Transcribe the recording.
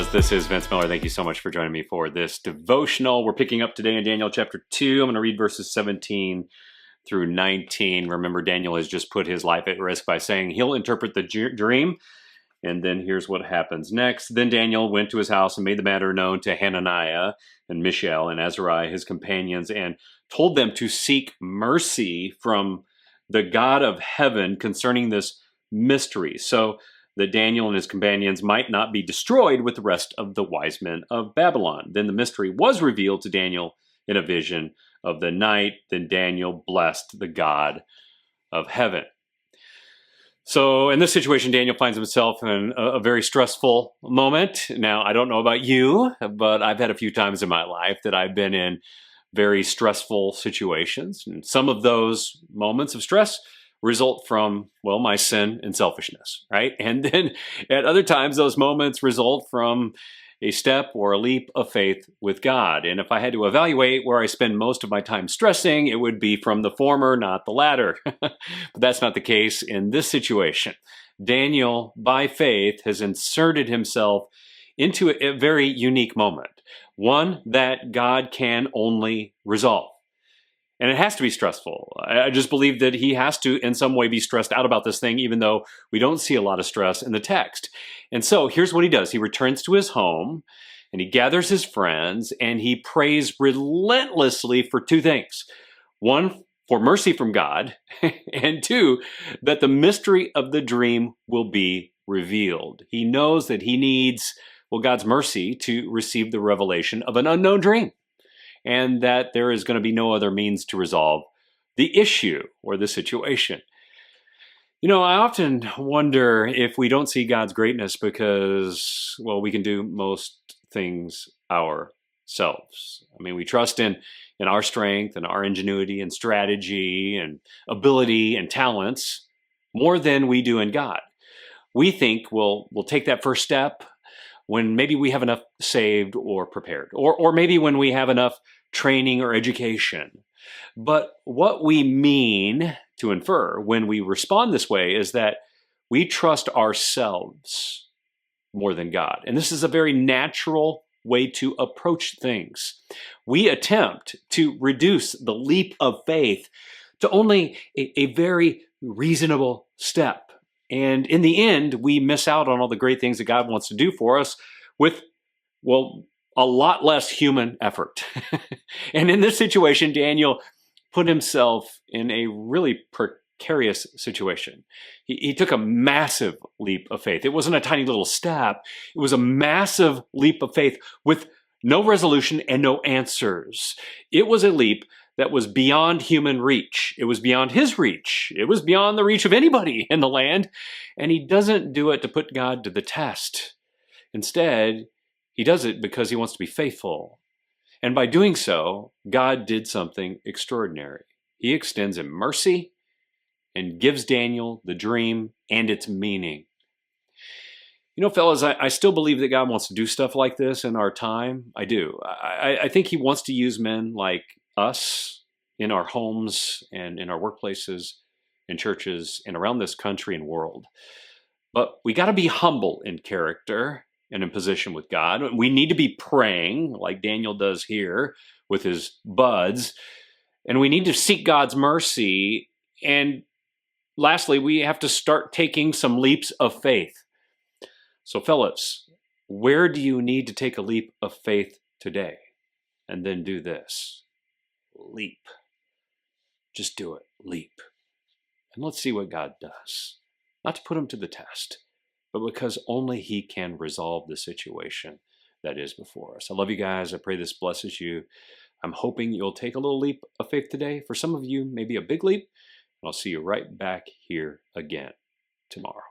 friends. This is Vince Miller. Thank you so much for joining me for this devotional. We're picking up today in Daniel chapter 2. I'm going to read verses 17 through 19. Remember, Daniel has just put his life at risk by saying he'll interpret the dream. And then here's what happens next. Then Daniel went to his house and made the matter known to Hananiah and Mishael and Azariah, his companions, and told them to seek mercy from the God of heaven concerning this mystery, so that Daniel and his companions might not be destroyed with the rest of the wise men of Babylon. Then the mystery was revealed to Daniel in a vision of the night. Then Daniel blessed the God of heaven. So in this situation, Daniel finds himself in a very stressful moment. Now, I don't know about you, but I've had a few times in my life that I've been in very stressful situations. And some of those moments of stress result from, well, my sin and selfishness, right? And then at other times, those moments result from a step or a leap of faith with God. And if I had to evaluate where I spend most of my time stressing, it would be from the former, not the latter. But that's not the case in this situation. Daniel, by faith, has inserted himself into a very unique moment, one that God can only resolve. And it has to be stressful. I just believe that he has to, in some way, be stressed out about this thing, even though we don't see a lot of stress in the text. And so here's what he does. He returns to his home, and he gathers his friends, and he prays relentlessly for two things. One, for mercy from God, and two, that the mystery of the dream will be revealed. He knows that he needs, well, God's mercy to receive the revelation of an unknown dream, and that there is going to be no other means to resolve the issue or the situation. You know, I often wonder if we don't see God's greatness because, well, we can do most things ourselves. I mean, we trust in our strength and our ingenuity and strategy and ability and talents more than we do in God. We think we'll take that first step when maybe we have enough saved or prepared, or maybe when we have enough training or education. But what we mean to infer when we respond this way is that we trust ourselves more than God. And this is a very natural way to approach things. We attempt to reduce the leap of faith to only a very reasonable step. And in the end, we miss out on all the great things that God wants to do for us with, well, a lot less human effort. And in this situation, Daniel put himself in a really precarious situation. He took a massive leap of faith. It wasn't a tiny little step. It was a massive leap of faith with no resolution and no answers. It was a leap that was beyond human reach. It was beyond his reach. It was beyond the reach of anybody in the land. And he doesn't do it to put God to the test. Instead, he does it because he wants to be faithful. And by doing so, God did something extraordinary. He extends him mercy and gives Daniel the dream and its meaning. You know, fellas, I still believe that God wants to do stuff like this in our time. I do. I think he wants to use men like us in our homes and in our workplaces and churches and around this country and world. But we got to be humble in character and in position with God. We need to be praying like Daniel does here with his buds. And we need to seek God's mercy. And lastly, we have to start taking some leaps of faith. So fellas, where do you need to take a leap of faith today? And then do this. Leap. Just do it. Leap. And let's see what God does. Not to put him to the test, but because only he can resolve the situation that is before us. I love you guys. I pray this blesses you. I'm hoping you'll take a little leap of faith today. For some of you, maybe a big leap. And I'll see you right back here again tomorrow.